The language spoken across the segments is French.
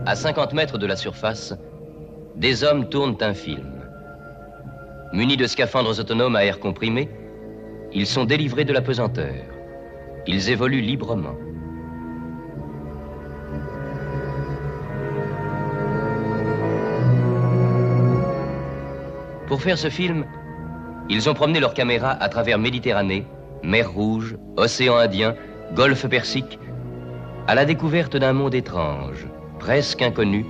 À 50 mètres de la surface, des hommes tournent un film. Munis de scaphandres autonomes à air comprimé, ils sont délivrés de la pesanteur. Ils évoluent librement. Pour faire ce film, ils ont promené leur caméra à travers Méditerranée, mer Rouge, océan Indien, golfe Persique, à la découverte d'un monde étrange, presque inconnu,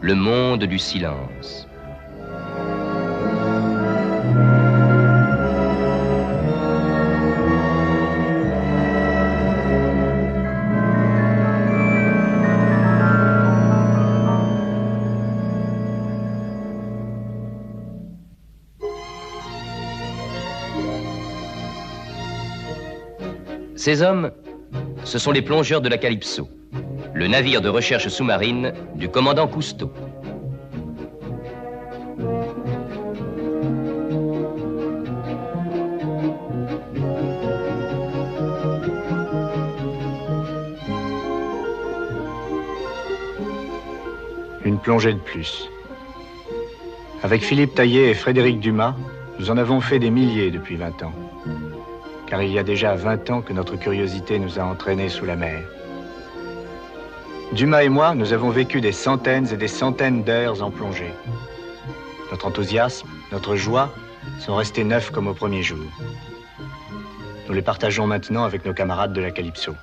le monde du silence. Ces hommes, ce sont les plongeurs de la Calypso, le navire de recherche sous-marine du commandant Cousteau. Une plongée de plus. Avec Philippe Taillet et Frédéric Dumas, nous en avons fait des milliers depuis 20 ans. Car il y a déjà 20 ans que notre curiosité nous a entraînés sous la mer. Dumas et moi, nous avons vécu des centaines et des centaines d'heures en plongée. Notre enthousiasme, notre joie sont restés neufs comme au premier jour. Nous les partageons maintenant avec nos camarades de la Calypso.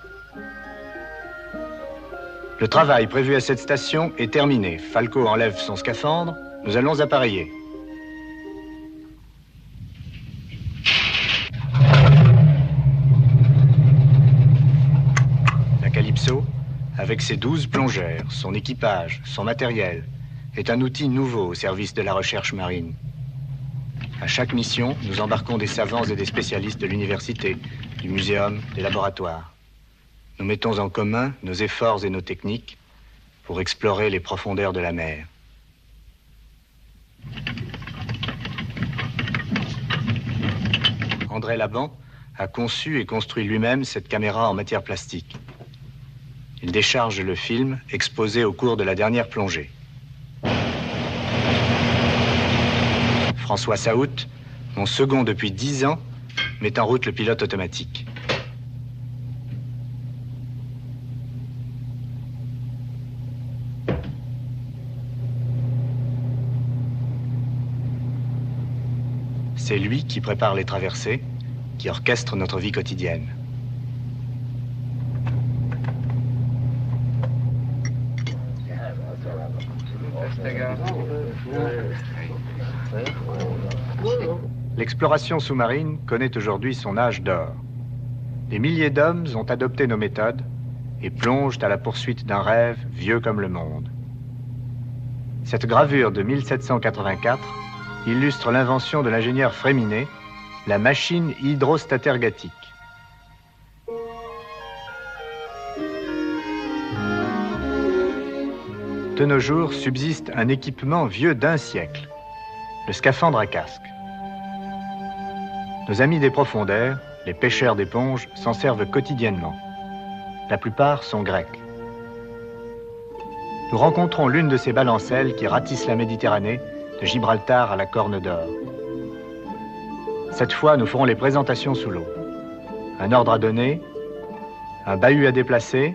Le travail prévu à cette station est terminé. Falco enlève son scaphandre, nous allons appareiller. Calypso, avec ses 12 plongeurs, son équipage, son matériel, est un outil nouveau au service de la recherche marine. À chaque mission, nous embarquons des savants et des spécialistes de l'université, du muséum, des laboratoires. Nous mettons en commun nos efforts et nos techniques pour explorer les profondeurs de la mer. André Laban a conçu et construit lui-même cette caméra en matière plastique. Il décharge le film exposé au cours de la dernière plongée. François Saout, mon second depuis 10 ans, met en route le pilote automatique. C'est lui qui prépare les traversées, qui orchestre notre vie quotidienne. L'exploration sous-marine connaît aujourd'hui son âge d'or. Des milliers d'hommes ont adopté nos méthodes et plongent à la poursuite d'un rêve vieux comme le monde. Cette gravure de 1784 illustre l'invention de l'ingénieur Fréminet, la machine hydrostatergatique. De nos jours subsiste un équipement vieux d'1 siècle, le scaphandre à casque. Nos amis des profondeurs, les pêcheurs d'éponges, s'en servent quotidiennement. La plupart sont grecs. Nous rencontrons l'une de ces balancelles qui ratissent la Méditerranée, de Gibraltar à la Corne d'Or. Cette fois, nous ferons les présentations sous l'eau. Un ordre à donner, un bahut à déplacer,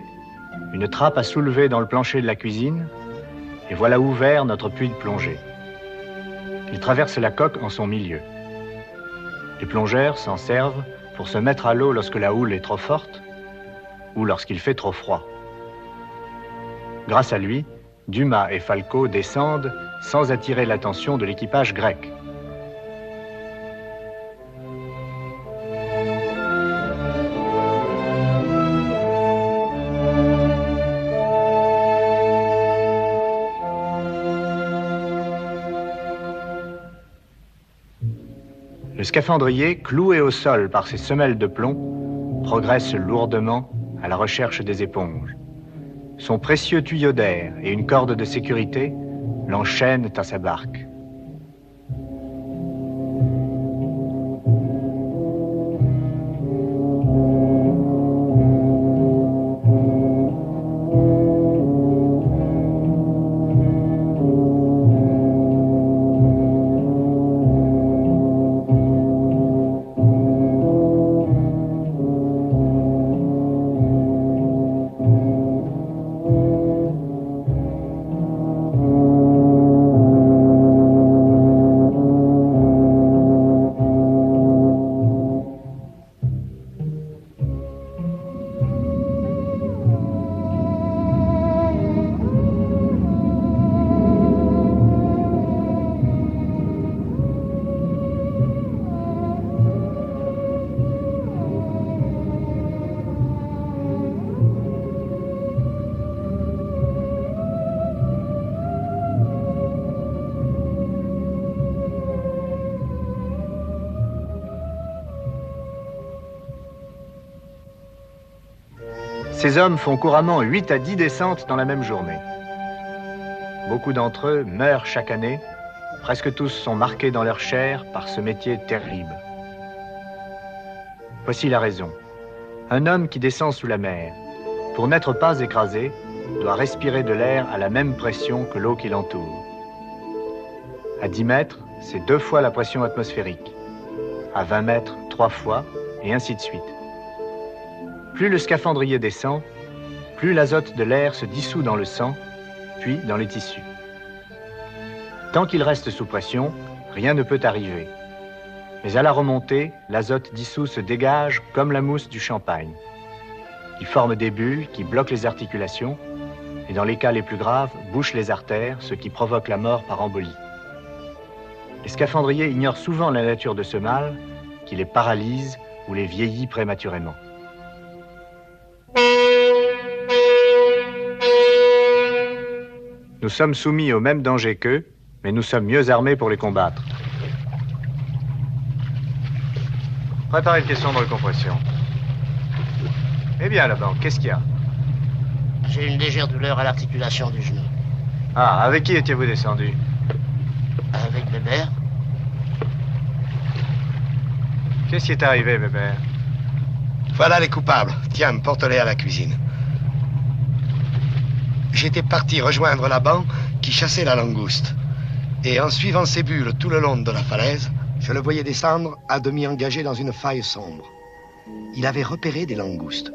une trappe à soulever dans le plancher de la cuisine, et voilà ouvert notre puits de plongée. Il traverse la coque en son milieu. Les plongeurs s'en servent pour se mettre à l'eau lorsque la houle est trop forte ou lorsqu'il fait trop froid. Grâce à lui, Dumas et Falco descendent sans attirer l'attention de l'équipage grec. Le scaphandrier, cloué au sol par ses semelles de plomb, progresse lourdement à la recherche des éponges. Son précieux tuyau d'air et une corde de sécurité l'enchaînent à sa barque. Ces hommes font couramment 8 à 10 descentes dans la même journée. Beaucoup d'entre eux meurent chaque année. Presque tous sont marqués dans leur chair par ce métier terrible. Voici la raison. Un homme qui descend sous la mer, pour n'être pas écrasé, doit respirer de l'air à la même pression que l'eau qui l'entoure. À 10 mètres, c'est 2 fois la pression atmosphérique. À 20 mètres, 3 fois, et ainsi de suite. Plus le scaphandrier descend, plus l'azote de l'air se dissout dans le sang, puis dans les tissus. Tant qu'il reste sous pression, rien ne peut arriver. Mais à la remontée, l'azote dissous se dégage comme la mousse du champagne. Il forme des bulles qui bloquent les articulations et dans les cas les plus graves, bouchent les artères, ce qui provoque la mort par embolie. Les scaphandriers ignorent souvent la nature de ce mal qui les paralyse ou les vieillit prématurément. Nous sommes soumis au même danger qu'eux, mais nous sommes mieux armés pour les combattre. Préparez le caisson de recompression. Eh bien, là-bas, qu'est-ce qu'il y a? J'ai une légère douleur à l'articulation du genou. Ah, avec qui étiez-vous descendu? Avec Bébert. Qu'est-ce qui est arrivé, Bébert? Voilà les coupables. Tiens, porte-les à la cuisine. J'étais parti rejoindre la bande qui chassait la langouste. Et en suivant ses bulles tout le long de la falaise, je le voyais descendre à demi engagé dans une faille sombre. Il avait repéré des langoustes.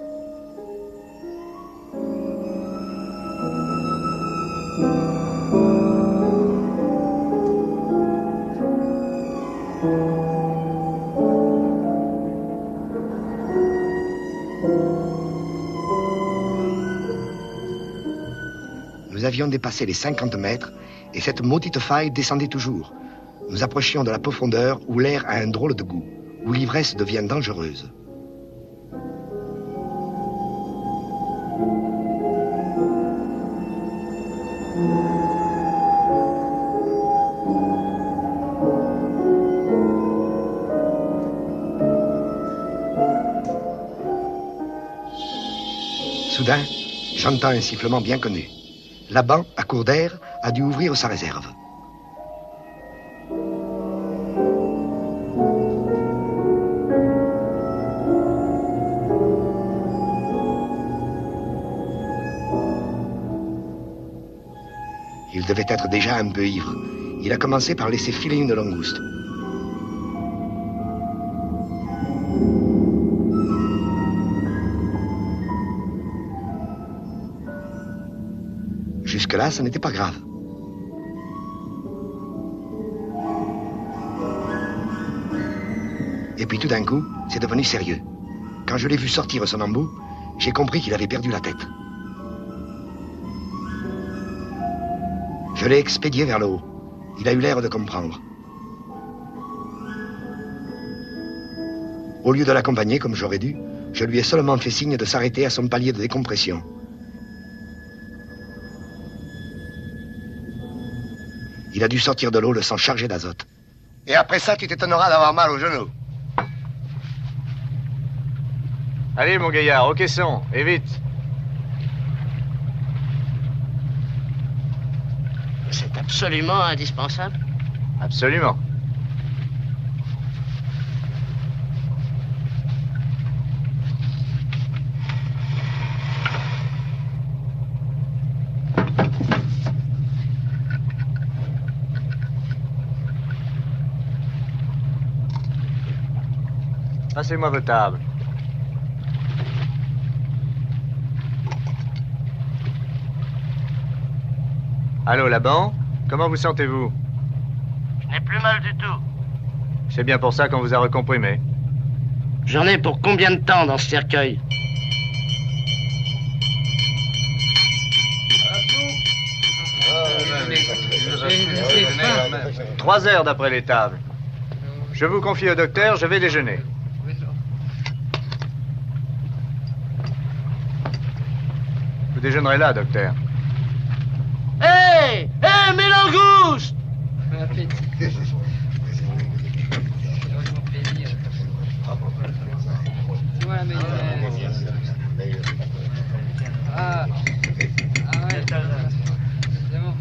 Nous avions dépassé les 50 mètres et cette maudite faille descendait toujours. Nous approchions de la profondeur où l'air a un drôle de goût, où l'ivresse devient dangereuse. Soudain, j'entends un sifflement bien connu. Laban, à court d'air, a dû ouvrir sa réserve. Il devait être déjà un peu ivre. Il a commencé par laisser filer une langouste. Jusque-là, ce n'était pas grave. Et puis tout d'un coup, c'est devenu sérieux. Quand je l'ai vu sortir son embout, j'ai compris qu'il avait perdu la tête. Je l'ai expédié vers le haut. Il a eu l'air de comprendre. Au lieu de l'accompagner comme j'aurais dû, je lui ai seulement fait signe de s'arrêter à son palier de décompression. Il a dû sortir de l'eau le sang chargé d'azote. Et après ça, tu t'étonneras d'avoir mal au genou. Allez, mon gaillard, au caisson, et vite. C'est absolument indispensable. Absolument. Passez-moi vos tables. Allô, Laban? Comment vous sentez-vous? Je n'ai plus mal du tout. C'est bien pour ça qu'on vous a recomprimé. J'en ai pour combien de temps dans ce cercueil? « 3 heures d'après les tables. Je vous confie au docteur, je vais déjeuner. » Vous déjeunerez là, docteur. Hé! Hé, mes langoustes! Ah ouais. C'est bon.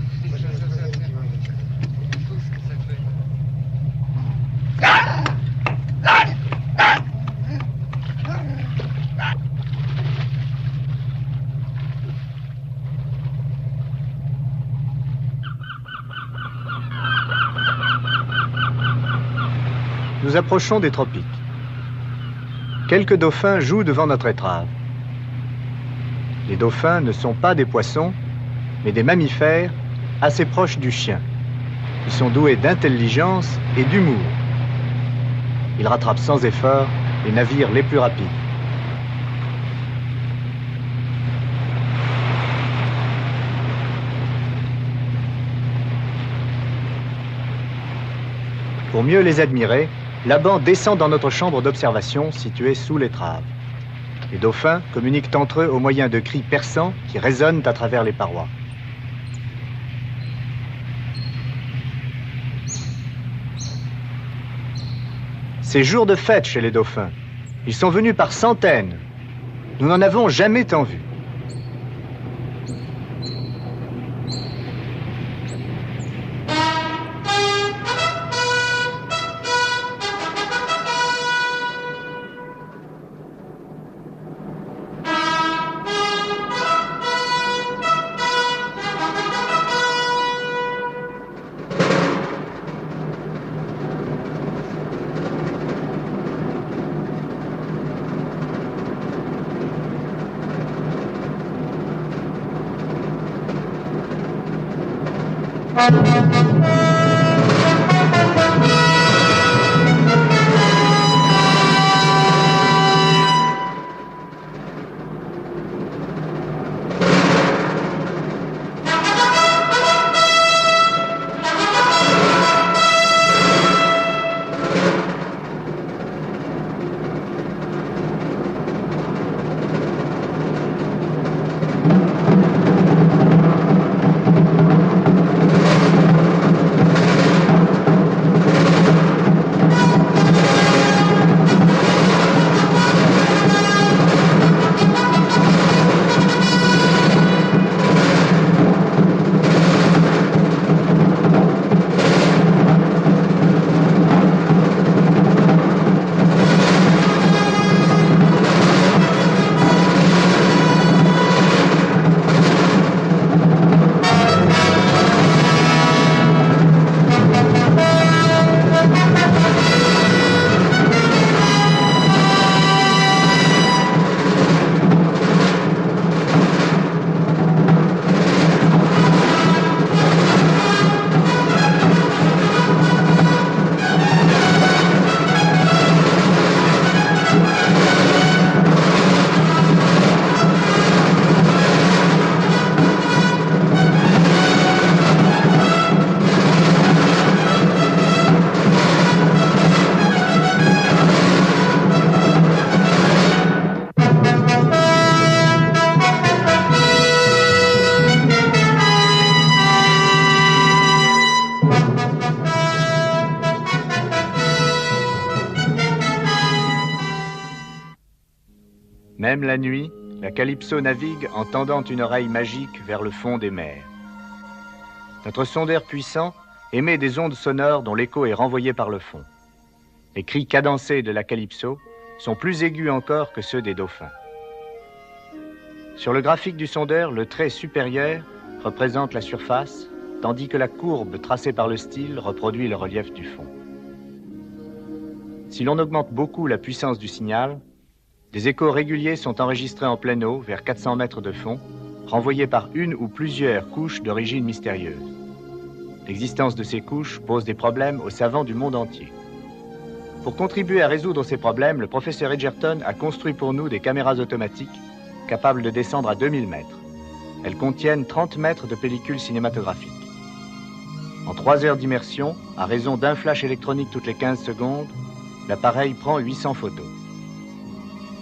Nous approchons des tropiques. Quelques dauphins jouent devant notre étrave. Les dauphins ne sont pas des poissons, mais des mammifères assez proches du chien. Ils sont doués d'intelligence et d'humour. Ils rattrapent sans effort les navires les plus rapides. Pour mieux les admirer, Laban descend dans notre chambre d'observation située sous l'étrave. Les dauphins communiquent entre eux au moyen de cris perçants qui résonnent à travers les parois. C'est jour de fête chez les dauphins. Ils sont venus par centaines. Nous n'en avons jamais tant vu. Même la nuit, la Calypso navigue en tendant une oreille magique vers le fond des mers. Notre sondeur puissant émet des ondes sonores dont l'écho est renvoyé par le fond. Les cris cadencés de la Calypso sont plus aigus encore que ceux des dauphins. Sur le graphique du sondeur, le trait supérieur représente la surface, tandis que la courbe tracée par le style reproduit le relief du fond. Si l'on augmente beaucoup la puissance du signal, des échos réguliers sont enregistrés en pleine eau, vers 400 mètres de fond, renvoyés par une ou plusieurs couches d'origine mystérieuse. L'existence de ces couches pose des problèmes aux savants du monde entier. Pour contribuer à résoudre ces problèmes, le professeur Edgerton a construit pour nous des caméras automatiques capables de descendre à 2000 mètres. Elles contiennent 30 mètres de pellicule cinématographique. En 3 heures d'immersion, à raison d'un flash électronique toutes les 15 secondes, l'appareil prend 800 photos.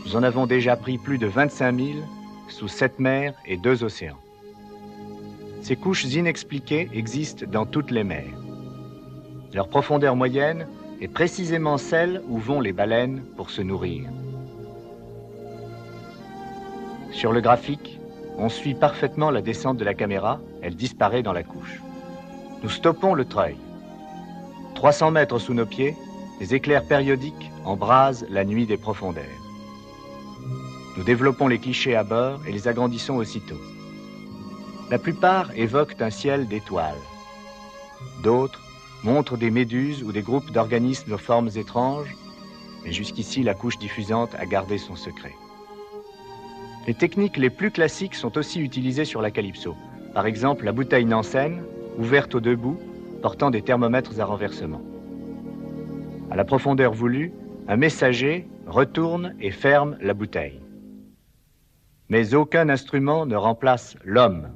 Nous en avons déjà pris plus de 25 000 sous 7 mers et 2 océans. Ces couches inexpliquées existent dans toutes les mers. Leur profondeur moyenne est précisément celle où vont les baleines pour se nourrir. Sur le graphique, On suit parfaitement la descente de la caméra, elle disparaît dans la couche. Nous stoppons le treuil. 300 mètres sous nos pieds, des éclairs périodiques embrasent la nuit des profondeurs. Nous développons les clichés à bord et les agrandissons aussitôt. La plupart évoquent un ciel d'étoiles. D'autres montrent des méduses ou des groupes d'organismes aux formes étranges, mais jusqu'ici, la couche diffusante a gardé son secret. Les techniques les plus classiques sont aussi utilisées sur la Calypso. Par exemple, la bouteille Nansen, ouverte aux deux bouts, portant des thermomètres à renversement. À la profondeur voulue, un messager retourne et ferme la bouteille. Mais aucun instrument ne remplace l'homme.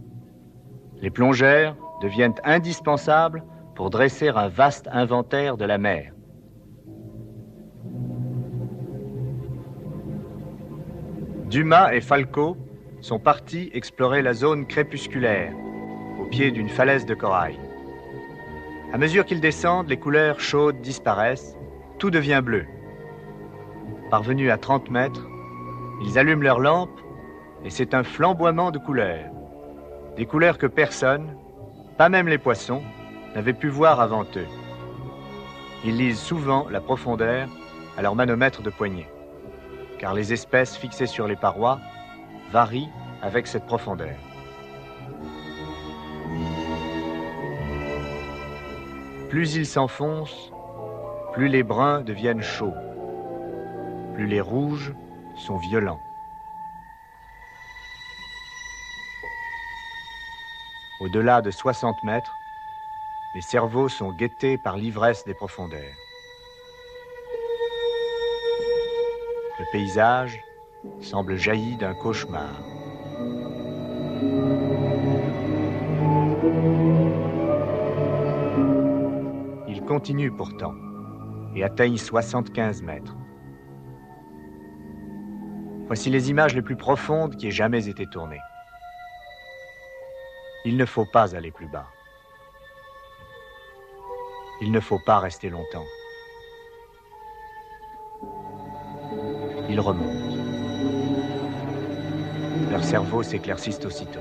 Les plongeurs deviennent indispensables pour dresser un vaste inventaire de la mer. Dumas et Falco sont partis explorer la zone crépusculaire, au pied d'une falaise de corail. À mesure qu'ils descendent, les couleurs chaudes disparaissent, tout devient bleu. Parvenus à 30 mètres, ils allument leurs lampes et c'est un flamboiement de couleurs. Des couleurs que personne, pas même les poissons, n'avait pu voir avant eux. Ils lisent souvent la profondeur à leur manomètre de poignée, car les espèces fixées sur les parois varient avec cette profondeur. Plus ils s'enfoncent, plus les bruns deviennent chauds, plus les rouges sont violents. Au-delà de 60 mètres, les cerveaux sont guettés par l'ivresse des profondeurs. Le paysage semble jailli d'un cauchemar. Ils continuent pourtant et atteignent 75 mètres. Voici les images les plus profondes qui aient jamais été tournées. Il ne faut pas aller plus bas. Il ne faut pas rester longtemps. Ils remontent. Leurs cerveaux s'éclaircissent aussitôt.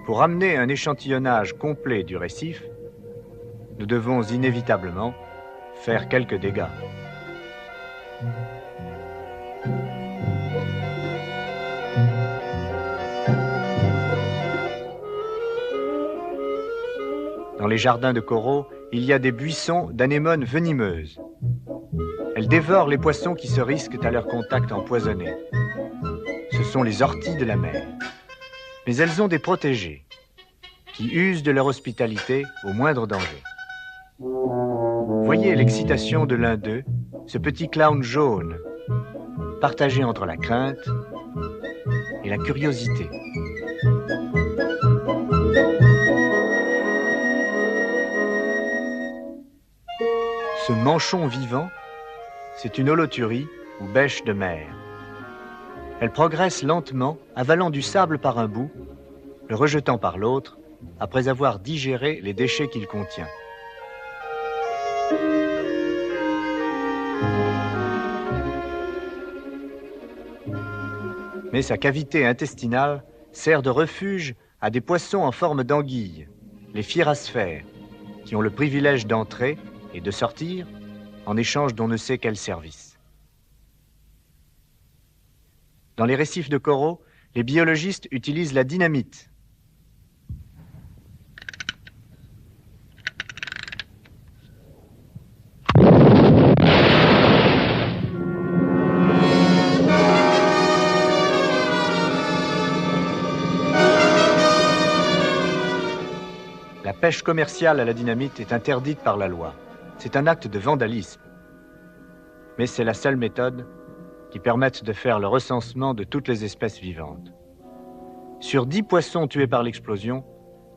Pour amener un échantillonnage complet du récif, nous devons inévitablement faire quelques dégâts. Dans les jardins de coraux, il y a des buissons d'anémones venimeuses. Elles dévorent les poissons qui se risquent à leur contact empoisonné. Ce sont les orties de la mer. Mais elles ont des protégés qui usent de leur hospitalité au moindre danger. Voyez l'excitation de l'un d'eux, ce petit clown jaune, partagé entre la crainte et la curiosité. Ce manchon vivant, c'est une holoturie ou bêche de mer. Elle progresse lentement, avalant du sable par un bout, le rejetant par l'autre, après avoir digéré les déchets qu'il contient. Mais sa cavité intestinale sert de refuge à des poissons en forme d'anguille, les phyrasphères, qui ont le privilège d'entrer et de sortir en échange d'on ne sait quel service. Dans les récifs de coraux, les biologistes utilisent la dynamite. La pêche commerciale à la dynamite est interdite par la loi. C'est un acte de vandalisme. Mais c'est la seule méthode qui permette de faire le recensement de toutes les espèces vivantes. Sur 10 poissons tués par l'explosion,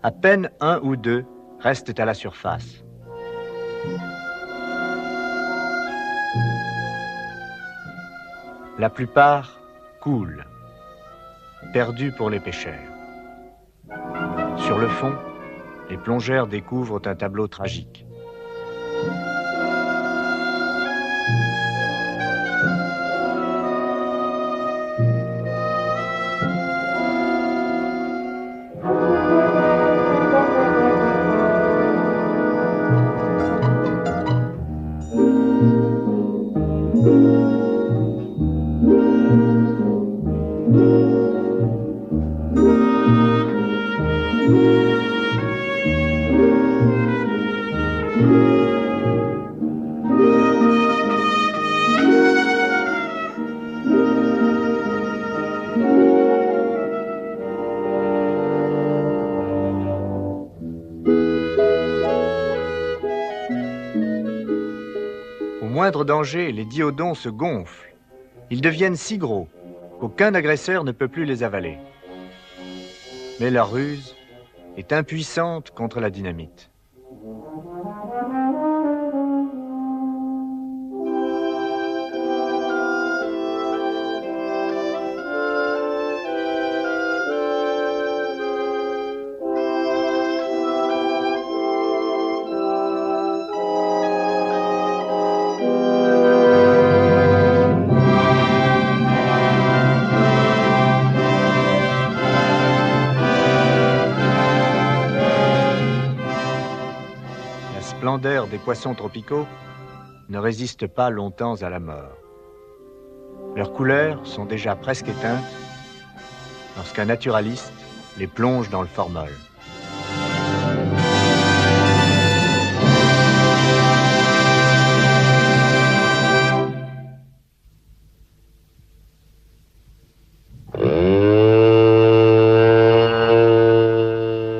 à peine 1 ou 2 restent à la surface. La plupart coulent. perdu pour les pêcheurs. Sur le fond, les plongeurs découvrent un tableau tragique. Au moindre danger, les diodons se gonflent. Ils deviennent si gros qu'aucun agresseur ne peut plus les avaler. Mais leur ruse est impuissante contre la dynamite. La splendeur des poissons tropicaux ne résiste pas longtemps à la mort. Leurs couleurs sont déjà presque éteintes lorsqu'un naturaliste les plonge dans le formol.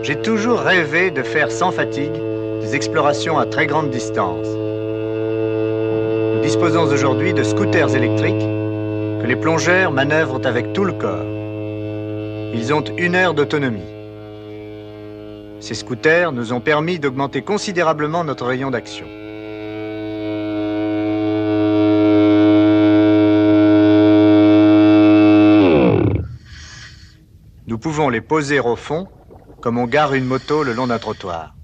J'ai toujours rêvé de faire sans fatigue des explorations à très grande distance. Nous disposons aujourd'hui de scooters électriques que les plongeurs manœuvrent avec tout le corps. Ils ont 1 heure d'autonomie. Ces scooters nous ont permis d'augmenter considérablement notre rayon d'action. Nous pouvons les poser au fond, comme on gare une moto le long d'un trottoir.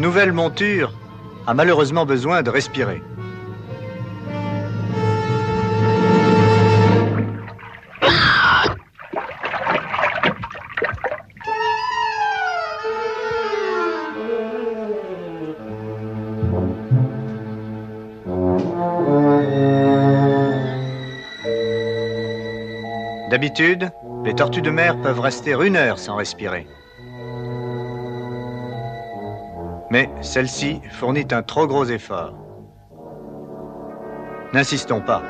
nouvelle monture a malheureusement besoin de respirer. D'habitude, les tortues de mer peuvent rester 1 heure sans respirer. Mais celle-ci fournit un trop gros effort. N'insistons pas.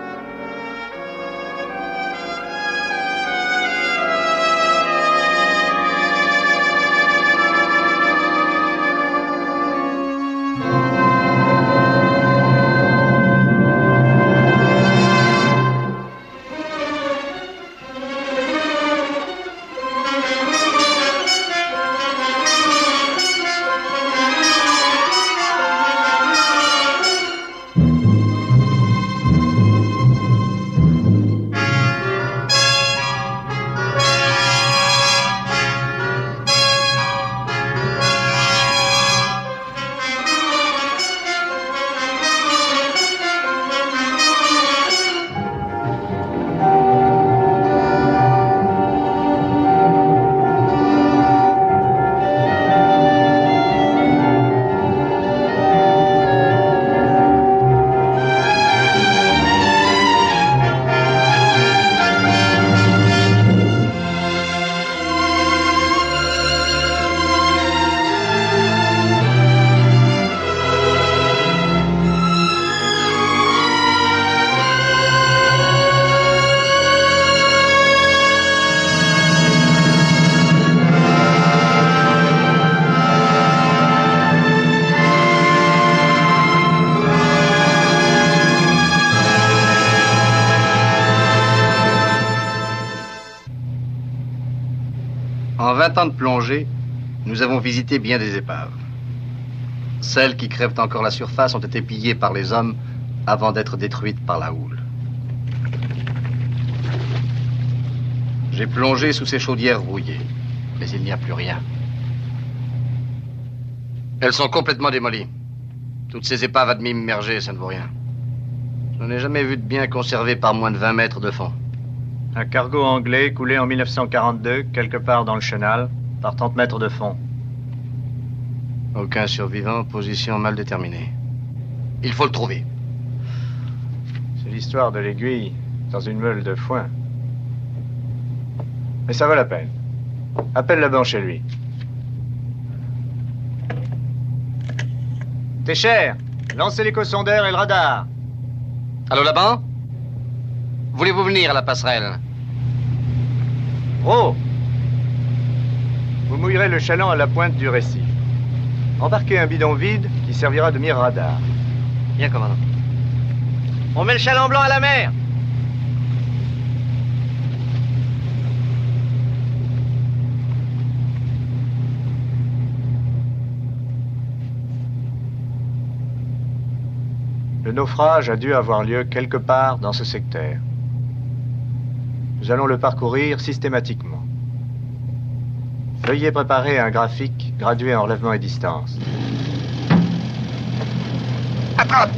En 20 ans de plongée, nous avons visité bien des épaves. Celles qui crèvent encore la surface ont été pillées par les hommes avant d'être détruites par la houle. J'ai plongé sous ces chaudières rouillées, mais il n'y a plus rien. Elles sont complètement démolies. Toutes ces épaves à demi immergées, ça ne vaut rien. Je n'ai jamais vu de bien conservé par moins de 20 mètres de fond. Un cargo anglais coulé en 1942, quelque part dans le chenal, par 30 mètres de fond. Aucun survivant, position mal déterminée. Il faut le trouver. C'est l'histoire de l'aiguille dans une meule de foin. Mais ça vaut la peine. Appelle Laban chez lui. T'es cher. Lancez l'échosondeur et le radar. Allô, Laban? Voulez-vous venir à la passerelle? Oh! Vous mouillerez le chaland à la pointe du récif. Embarquez un bidon vide qui servira de mire radar. Bien, commandant. On met le chaland blanc à la mer. Le naufrage a dû avoir lieu quelque part dans ce secteur. Nous allons le parcourir systématiquement. Veuillez préparer un graphique gradué en relèvement et distance. Attrape!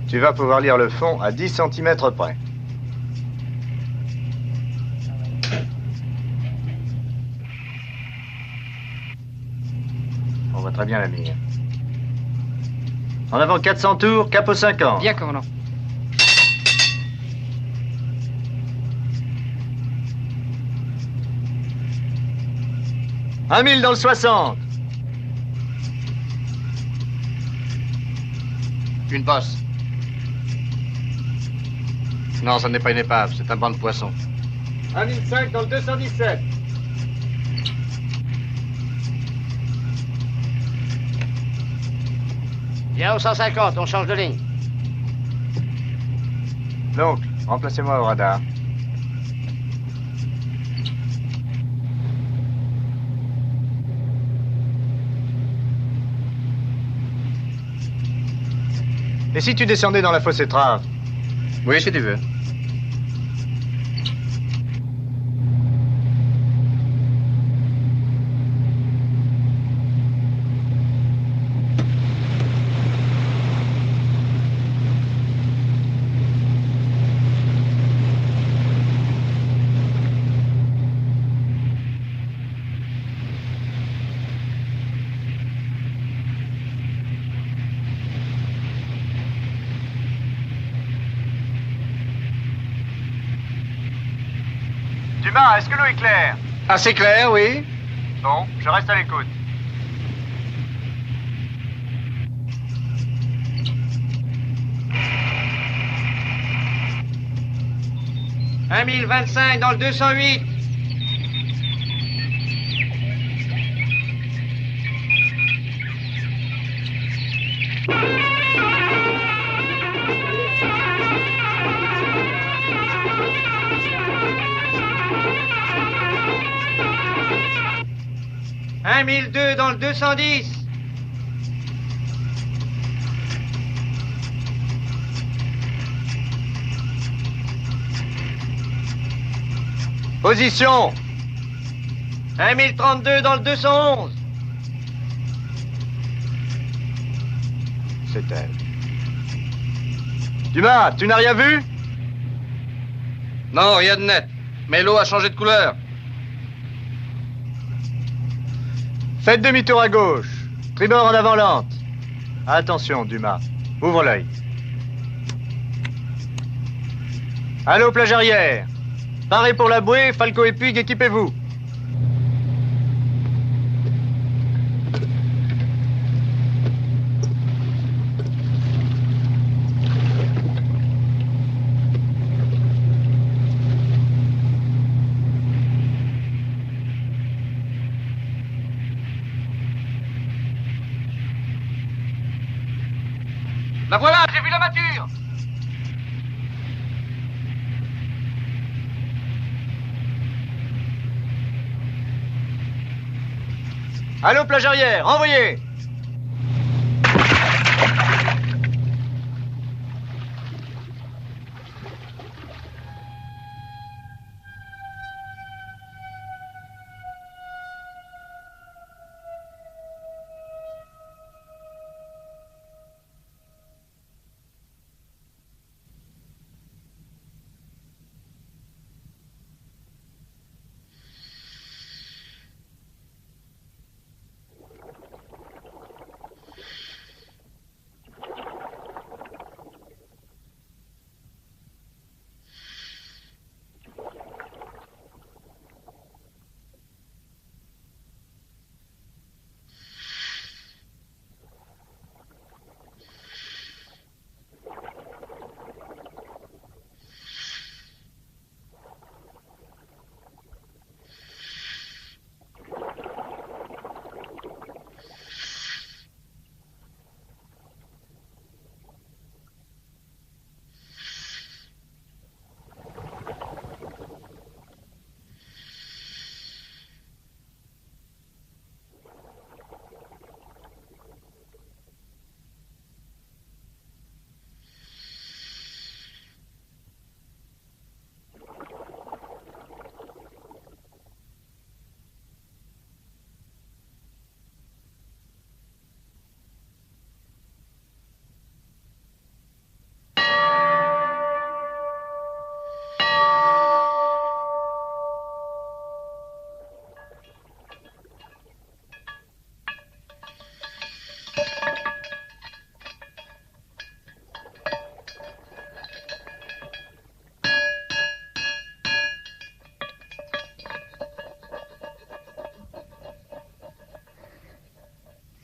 Tu vas pouvoir lire le fond à 10 cm près. On voit très bien la mire. En avant 400 tours, cap aux 50. Bien, commandant. Un 1000 dans le 60. Une bosse. Non, ça n'est pas une épave, c'est un banc de poissons. 1005 dans le 217. Viens au 150, on change de ligne. Donc, remplacez-moi au radar. Et si tu descendais dans la fosse étrave? Oui, si tu veux. Dumas, est-ce que l'eau est claire? Assez clair, oui. Bon, je reste à l'écoute. « 1025 dans le 208. « 1002 dans le 210. » Position! 1032 dans le 211. C'est elle. Dumas, tu n'as rien vu? Non, rien de net. Mais l'eau a changé de couleur. Faites demi-tour à gauche. Tribord en avant lente. Attention, Dumas. Ouvre l'œil. Allô, plage arrière. Parez pour la bouée, Falco et Puig, équipez-vous. La voilà, j'ai vu la mâture. Allô, plage arrière, envoyez.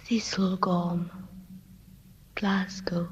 Thistlegorm, Glasgow.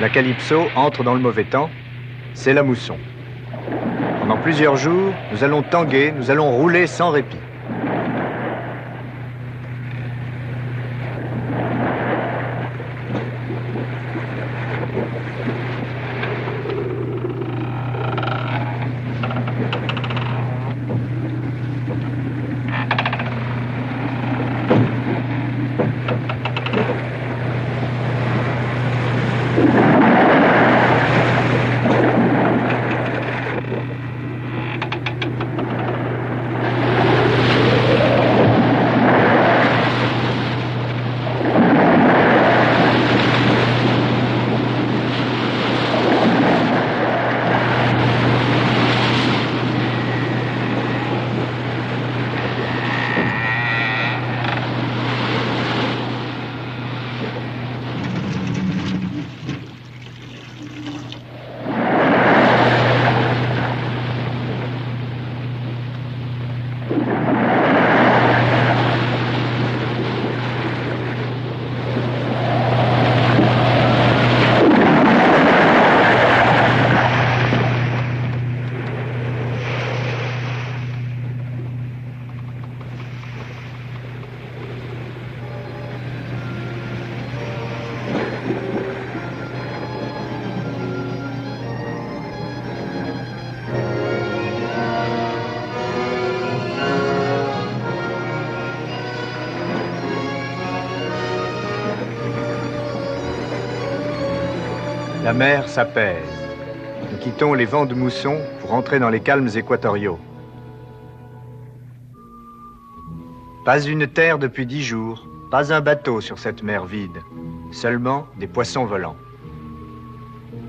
La Calypso entre dans le mauvais temps, c'est la mousson. Pendant plusieurs jours, nous allons tanguer, nous allons rouler sans répit. La mer s'apaise. Nous quittons les vents de mousson pour entrer dans les calmes équatoriaux. Pas une terre depuis 10 jours, pas un bateau sur cette mer vide, seulement des poissons volants.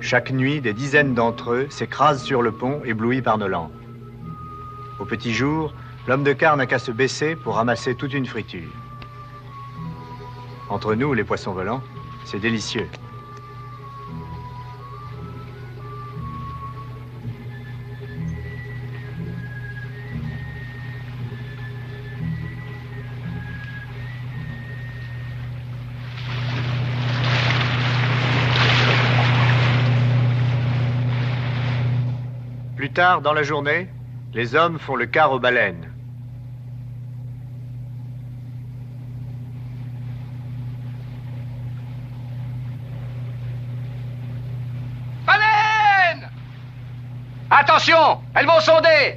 Chaque nuit, des dizaines d'entre eux s'écrasent sur le pont, éblouis par nos lampes. Au petit jour, l'homme de quart n'a qu'à se baisser pour ramasser toute une friture. Entre nous, les poissons volants, c'est délicieux. Plus tard dans la journée, les hommes font le quart aux baleines. Baleine! Attention, elles vont sonder!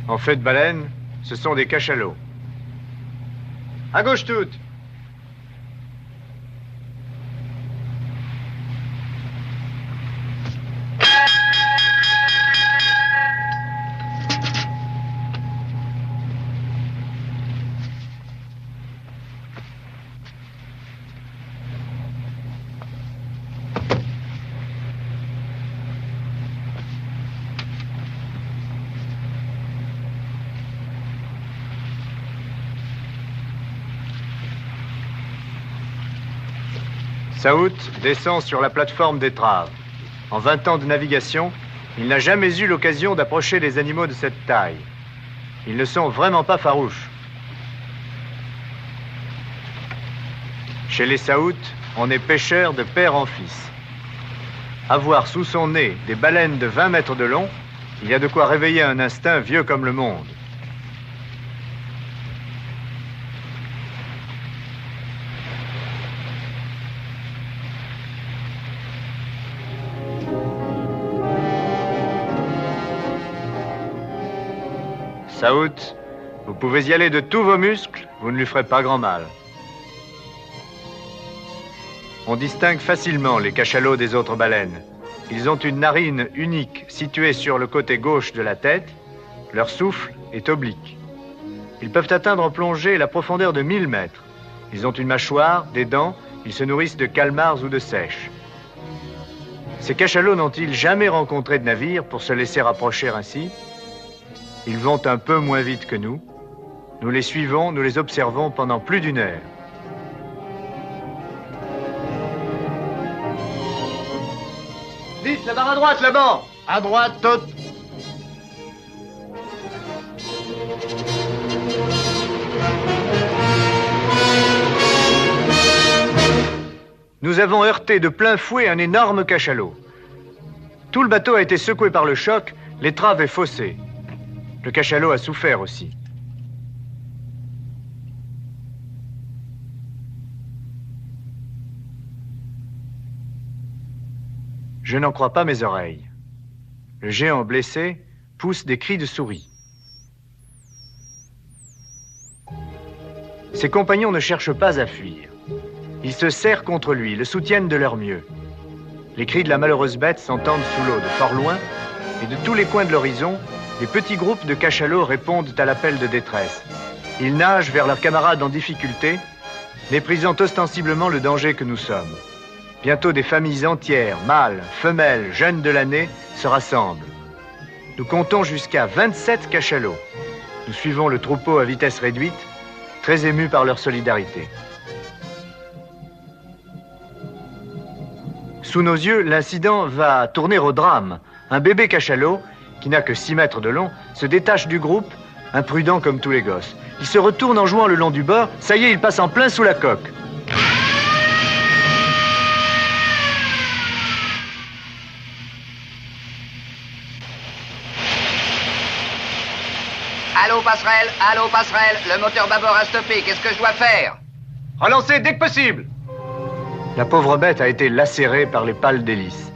En fait de baleines, ce sont des cachalots. À gauche toutes! Saout descend sur la plateforme d'étrave. En 20 ans de navigation, il n'a jamais eu l'occasion d'approcher des animaux de cette taille. Ils ne sont vraiment pas farouches. Chez les Saouts, on est pêcheur de père en fils. Avoir sous son nez des baleines de 20 mètres de long, il y a de quoi réveiller un instinct vieux comme le monde. Saout, vous pouvez y aller de tous vos muscles, vous ne lui ferez pas grand mal. On distingue facilement les cachalots des autres baleines. Ils ont une narine unique située sur le côté gauche de la tête. Leur souffle est oblique. Ils peuvent atteindre en plongée la profondeur de 1000 mètres. Ils ont une mâchoire, des dents, ils se nourrissent de calmars ou de seiches. Ces cachalots n'ont-ils jamais rencontré de navire pour se laisser approcher ainsi? Ils vont un peu moins vite que nous. Nous les suivons, nous les observons pendant plus d'1 heure. Vite, la barre à droite, là-bas! À droite, toutes. nous avons heurté de plein fouet un énorme cachalot. Tout le bateau a été secoué par le choc, l'étrave est faussée. Le cachalot a souffert aussi. Je n'en crois pas mes oreilles. Le géant blessé pousse des cris de souris. Ses compagnons ne cherchent pas à fuir. Ils se serrent contre lui, le soutiennent de leur mieux. Les cris de la malheureuse bête s'entendent sous l'eau de fort loin, et de tous les coins de l'horizon, des petits groupes de cachalots répondent à l'appel de détresse. Ils nagent vers leurs camarades en difficulté, méprisant ostensiblement le danger que nous sommes. Bientôt des familles entières, mâles, femelles, jeunes de l'année, se rassemblent. Nous comptons jusqu'à 27 cachalots. Nous suivons le troupeau à vitesse réduite, très émus par leur solidarité. Sous nos yeux, l'incident va tourner au drame. Un bébé cachalot, qui n'a que 6 mètres de long, se détache du groupe, imprudent comme tous les gosses. Il se retourne en jouant le long du bord. Ça y est, il passe en plein sous la coque. Allô passerelle, le moteur bâbord a stoppé, qu'est-ce que je dois faire? Relancez dès que possible. La pauvre bête a été lacérée par les pales d'hélice.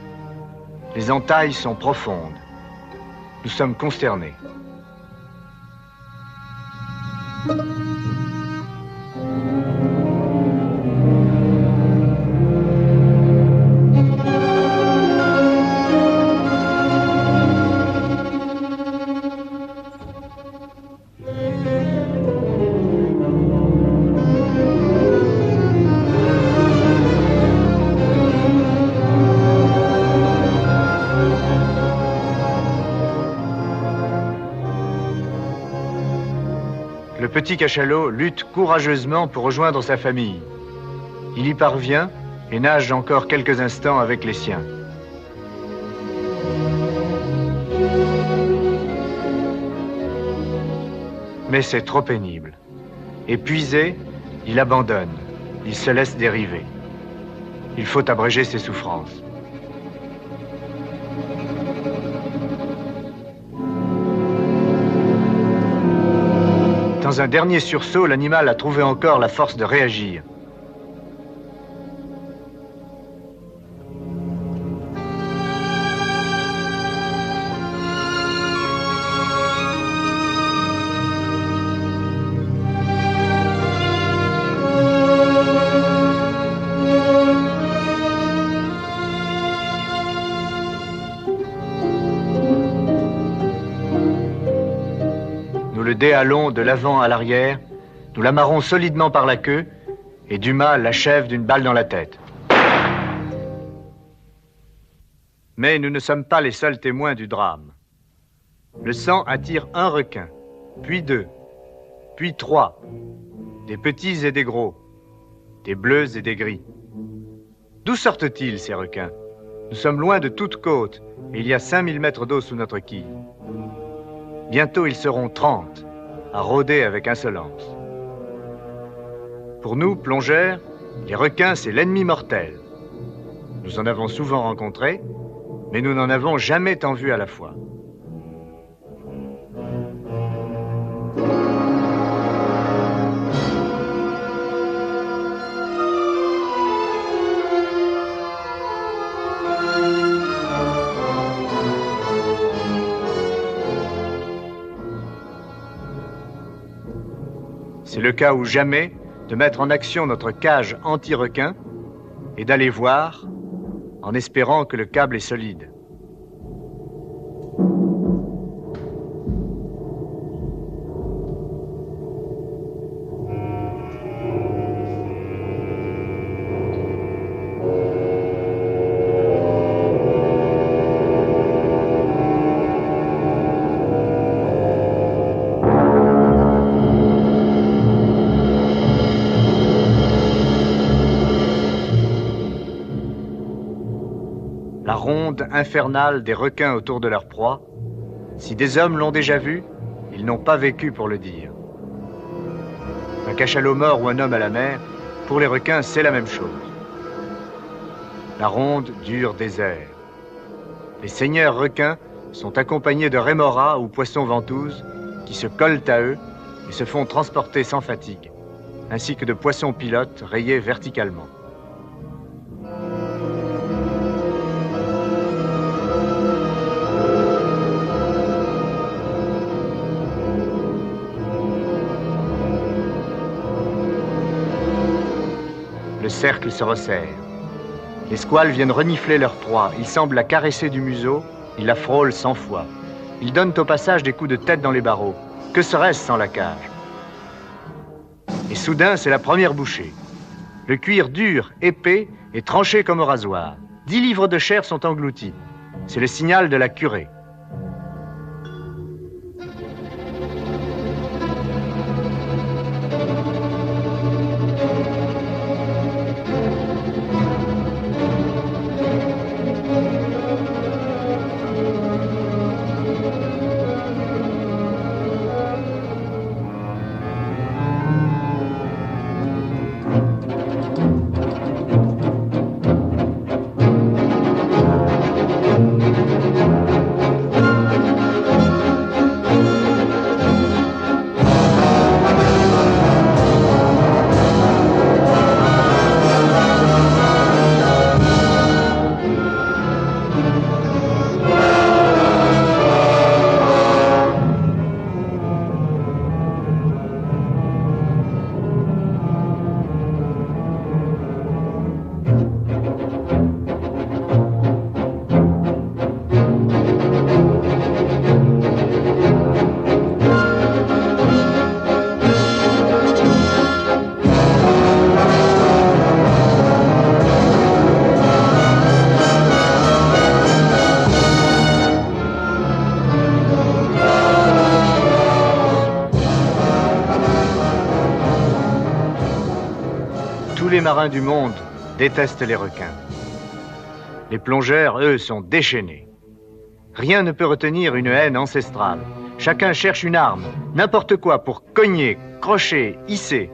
Les entailles sont profondes. Nous sommes consternés. Le petit cachalot lutte courageusement pour rejoindre sa famille. Il y parvient et nage encore quelques instants avec les siens. Mais c'est trop pénible. Épuisé, il abandonne. Il se laisse dériver. Il faut abréger ses souffrances. Dans un dernier sursaut, l'animal a trouvé encore la force de réagir. Nous le déhalons de l'avant à l'arrière, nous l'amarrons solidement par la queue, et Dumas l'achève d'une balle dans la tête. Mais nous ne sommes pas les seuls témoins du drame. Le sang attire un requin, puis 2, puis 3, des petits et des gros, des bleus et des gris. D'où sortent-ils, ces requins? Nous sommes loin de toute côte, et il y a 5000 mètres d'eau sous notre quille. Bientôt, ils seront 30, à rôder avec insolence. Pour nous, plongeurs, les requins, c'est l'ennemi mortel. Nous en avons souvent rencontré, mais nous n'en avons jamais tant vu à la fois. C'est le cas ou jamais de mettre en action notre cage anti-requin et d'aller voir en espérant que le câble est solide. La ronde infernale des requins autour de leur proie. Si des hommes l'ont déjà vu, ils n'ont pas vécu pour le dire. Un cachalot mort ou un homme à la mer, pour les requins, c'est la même chose. la ronde dure des heures. Les seigneurs requins sont accompagnés de rémoras ou poissons ventouses qui se collent à eux et se font transporter sans fatigue, ainsi que de poissons pilotes rayés verticalement. Le cercle se resserre. Les squales viennent renifler leur proie. Ils semblent la caresser du museau. Ils la frôlent 100 fois. Ils donnent au passage des coups de tête dans les barreaux. Que serait-ce sans la cage? Et soudain, c'est la première bouchée. Le cuir dur, épais et tranché comme au rasoir. 10 livres de chair sont engloutis. C'est le signal de la curée. Les marins du monde détestent les requins. Les plongeurs, eux, sont déchaînés. Rien ne peut retenir une haine ancestrale. Chacun cherche une arme, n'importe quoi pour cogner, crocher, hisser.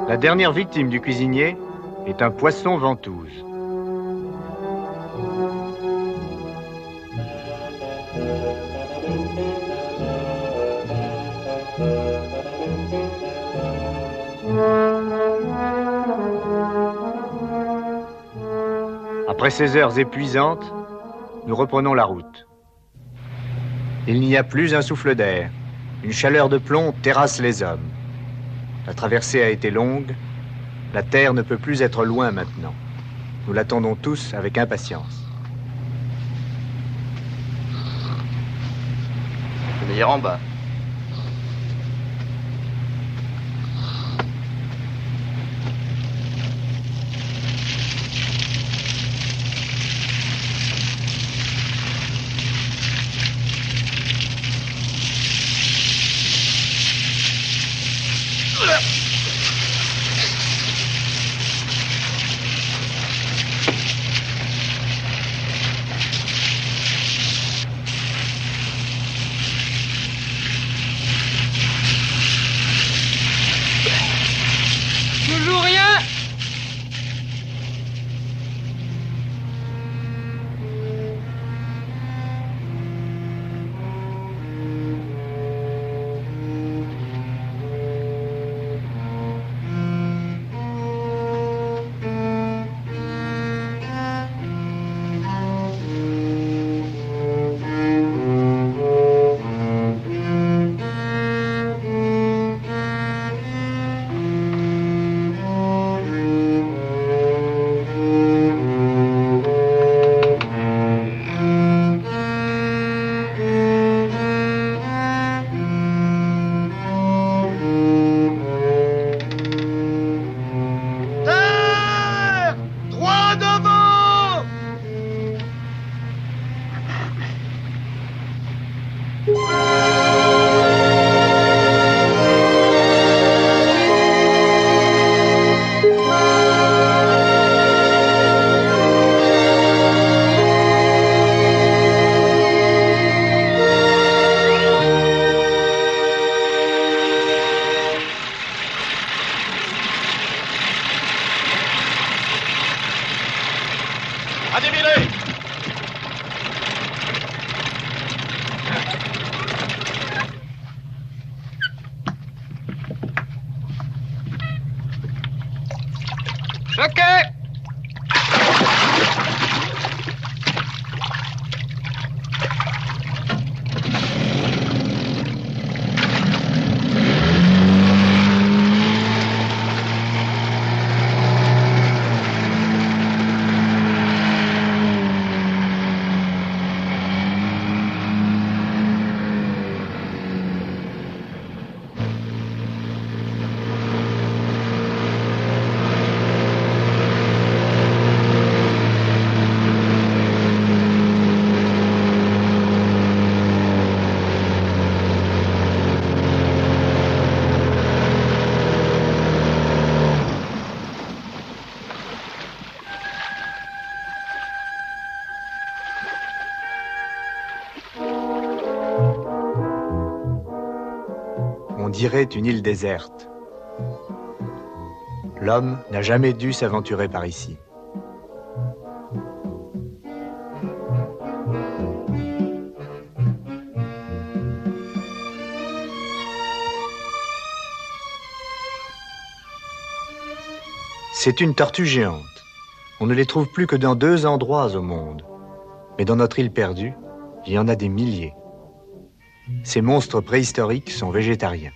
La dernière victime du cuisinier est un poisson ventouse. Après ces heures épuisantes, nous reprenons la route. Il n'y a plus un souffle d'air. Une chaleur de plomb terrasse les hommes. La traversée a été longue. La terre ne peut plus être loin maintenant. Nous l'attendons tous avec impatience. C'est meilleur en bas. Toujours rien. À déviler! Choqué. On dirait une île déserte. L'homme n'a jamais dû s'aventurer par ici. C'est une tortue géante. On ne les trouve plus que dans 2 endroits au monde. Mais dans notre île perdue, il y en a des milliers. Ces monstres préhistoriques sont végétariens.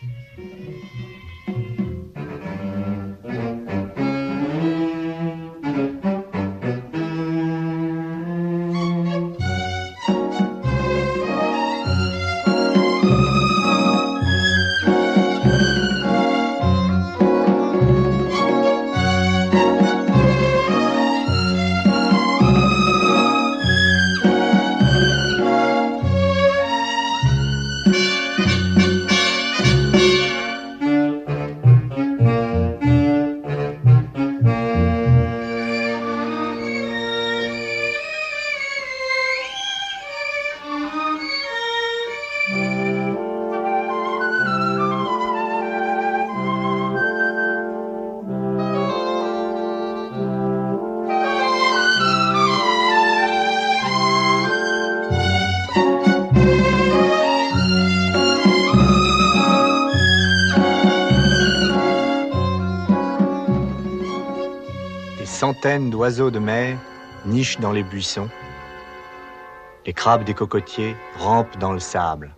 Centaines d'oiseaux de mer nichent dans les buissons. Les crabes des cocotiers rampent dans le sable.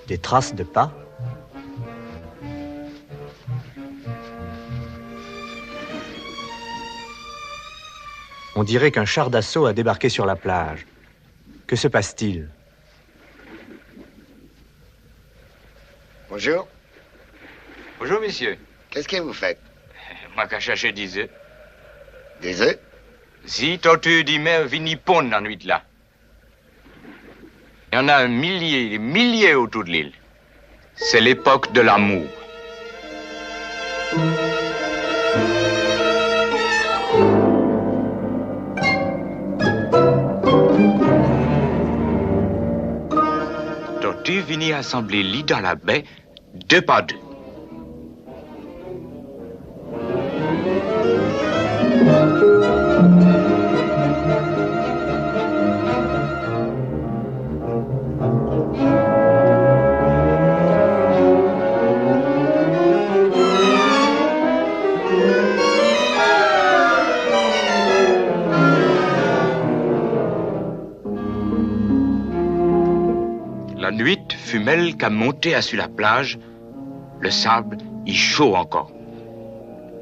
Des traces de pas. On dirait qu'un char d'assaut a débarqué sur la plage. Que se passe-t-il? Bonjour. Bonjour, monsieur. Qu'est-ce que vous faites? Moi, qu'à chercher des œufs. Des œufs? Si, tortue d'hiver vini pondre la nuit là. Il y en a un millier, des milliers autour de l'île. C'est l'époque de l'amour. Tortue vini assembler lit dans la baie, deux par deux. La nuit, fumelle qu'a monté à sur la plage, le sable, il chaud encore.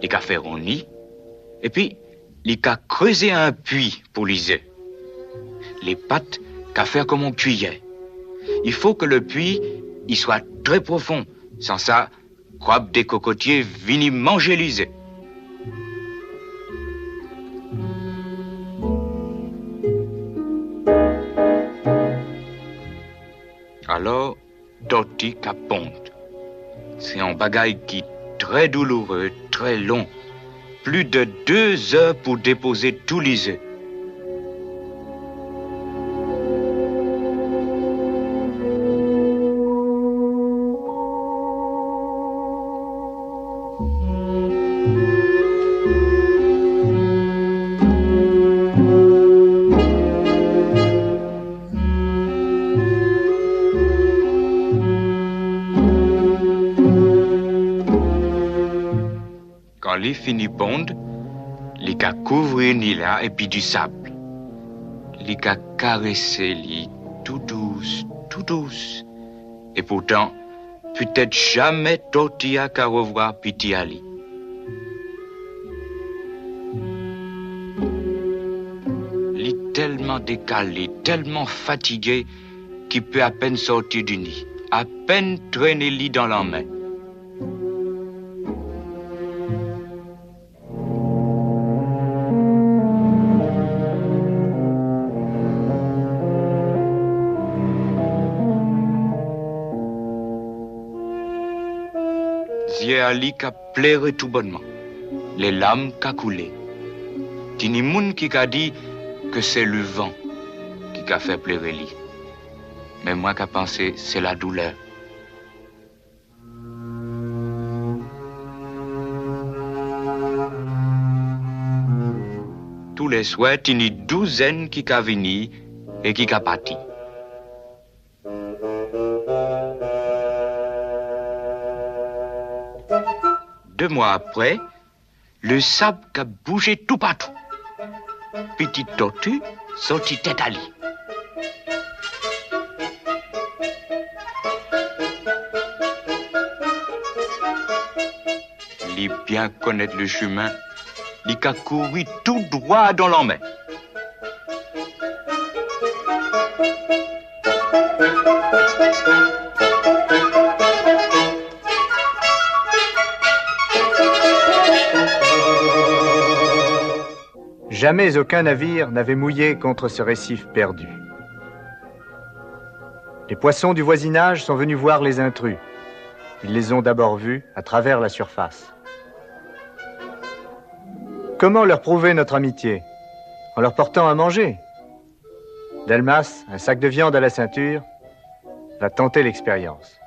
Les qu'a fait un nid, et puis, les qu'a creusé un puits pour les œufs. Les pattes qu'a faire comme on cuillait. Il faut que le puits, il soit très profond. Sans ça, crabe des cocotiers vini manger les œufs. Alors, tortue qu'a pondre. C'est un bagaille qui très douloureux, très long. Plus de 2 heures pour déposer tous les œufs. Quand les finit pondre, les qu'a couvrir ni là et puis du sable. Les qu'a caresser li tout douce, tout douce. Et pourtant, peut-être jamais tortilla qu'a revoir piti ali. Li tellement décalé, tellement fatigué qu'il peut à peine sortir du nid, à peine traîner lit dans la main. Ali qu'a pleuré tout bonnement, les larmes qu'a coulé. Tini moun qui qu'a dit que c'est le vent qui qu'a fait pleurer li. Mais moi qu'a pensé c'est la douleur. Tous les soirs, tini 12 qui qu'a vini et qui qu'a parti. 2 mois après, le sable a bougé tout partout. Petite tortue sortit tête à lit. Il bien connaître le chemin, il a couru tout droit dans la main. Jamais aucun navire n'avait mouillé contre ce récif perdu. Les poissons du voisinage sont venus voir les intrus. Ils les ont d'abord vus à travers la surface. Comment leur prouver notre amitié? En leur portant à manger. Delmas, un sac de viande à la ceinture, va tenter l'expérience.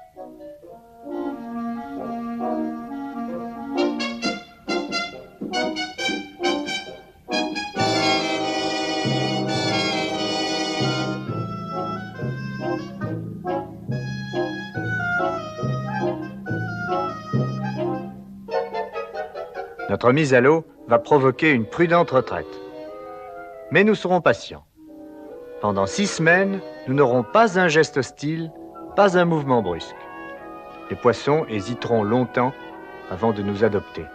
Notre mise à l'eau va provoquer une prudente retraite. Mais nous serons patients. Pendant 6 semaines, nous n'aurons pas un geste hostile, pas un mouvement brusque. Les poissons hésiteront longtemps avant de nous adopter.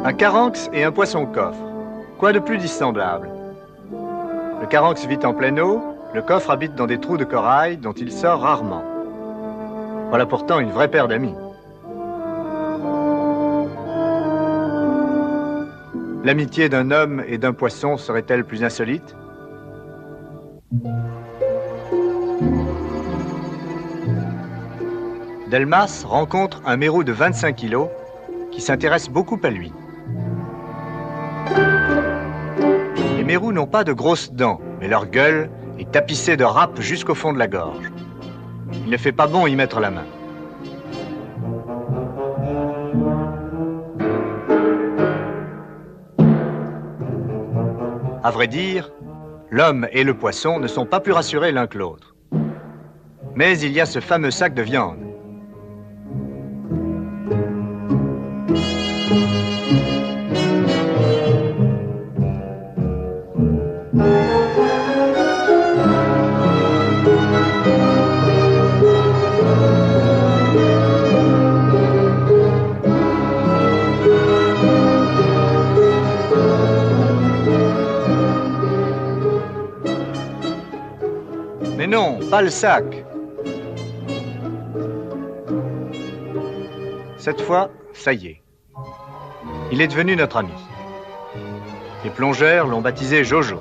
Un caranx et un poisson-coffre. Quoi de plus dissemblable? Le caranx vit en pleine eau, le coffre habite dans des trous de corail dont il sort rarement. Voilà pourtant une vraie paire d'amis. L'amitié d'un homme et d'un poisson serait-elle plus insolite? Delmas rencontre un mérou de 25 kilos qui s'intéresse beaucoup à lui. Les mérous n'ont pas de grosses dents, mais leur gueule est tapissée de râpes jusqu'au fond de la gorge. Il ne fait pas bon y mettre la main. À vrai dire, l'homme et le poisson ne sont pas plus rassurés l'un que l'autre. Mais il y a ce fameux sac de viande. Mais non, pas le sac. Cette fois, ça y est. Il est devenu notre ami. Les plongeurs l'ont baptisé Jojo.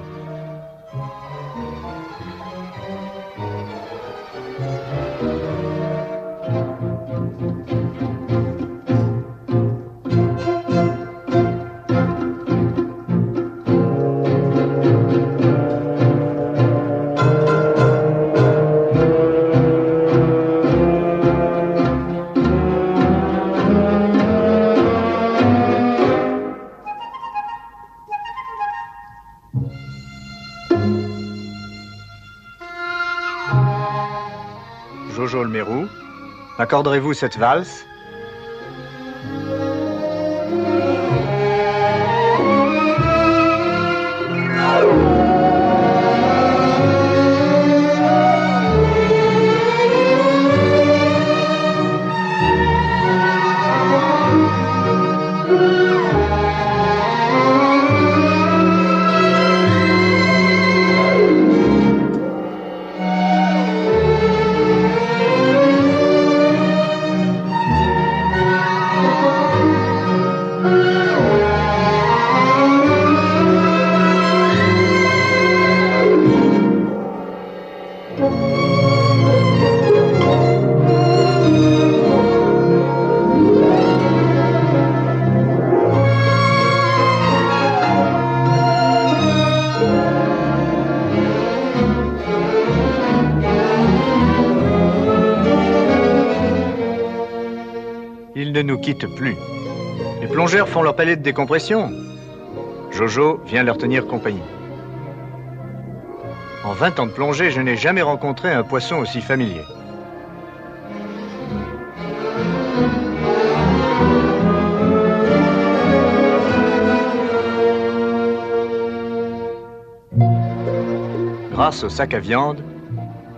Jojo le Mérou, m'accorderez-vous cette valse ? Ils ne nous quittent plus. Les plongeurs font leur palais de décompression. Jojo vient leur tenir compagnie. En 20 ans de plongée, je n'ai jamais rencontré un poisson aussi familier. Grâce au sac à viande,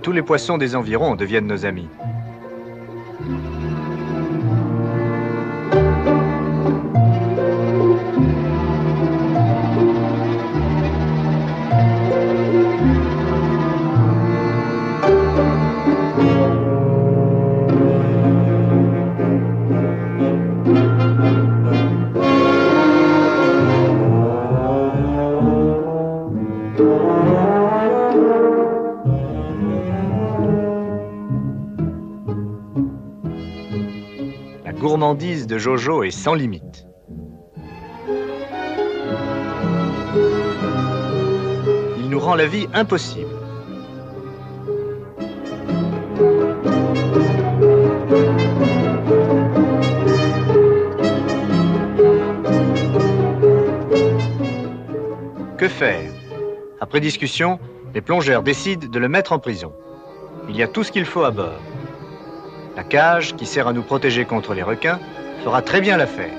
tous les poissons des environs deviennent nos amis. La gourmandise de Jojo est sans limite. Il nous rend la vie impossible. Que faire? Après discussion, les plongeurs décident de le mettre en prison. Il y a tout ce qu'il faut à bord. La cage, qui sert à nous protéger contre les requins, fera très bien l'affaire.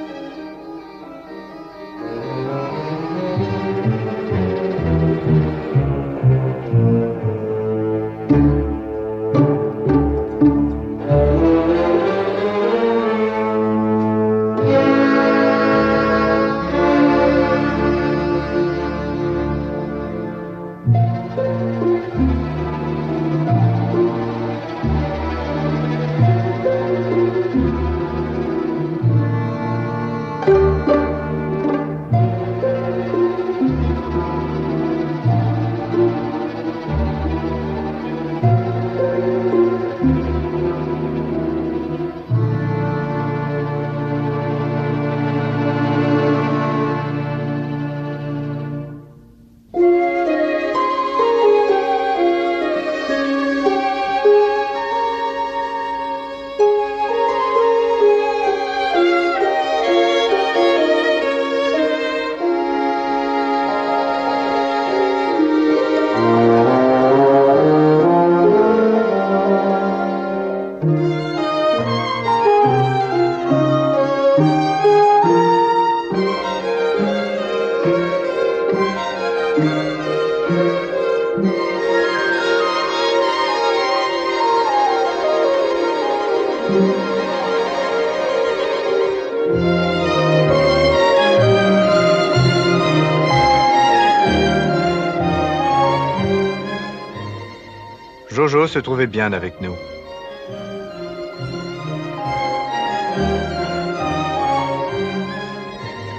Jojo se trouvait bien avec nous.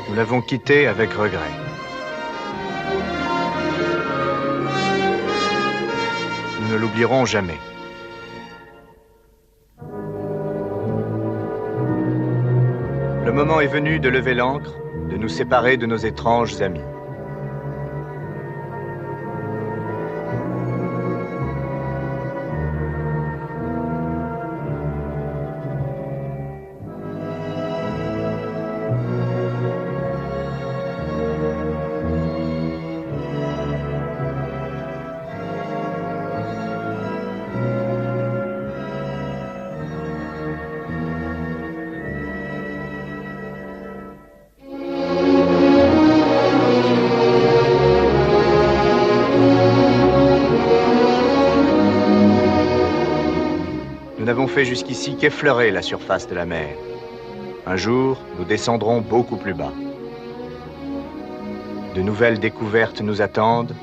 Nous l'avons quitté avec regret. Nous ne l'oublierons jamais. Le moment est venu de lever l'ancre, de nous séparer de nos étranges amis. Nous n'avons fait jusqu'ici qu'effleurer la surface de la mer. Un jour, nous descendrons beaucoup plus bas. De nouvelles découvertes nous attendent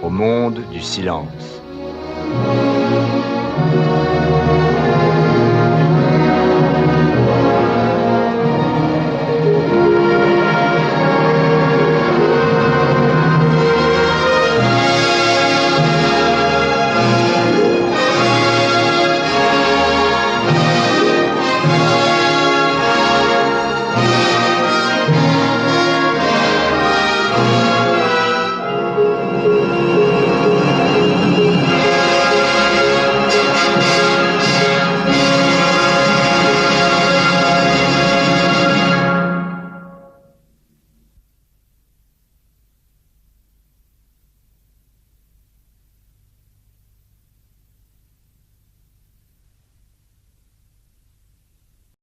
au monde du silence.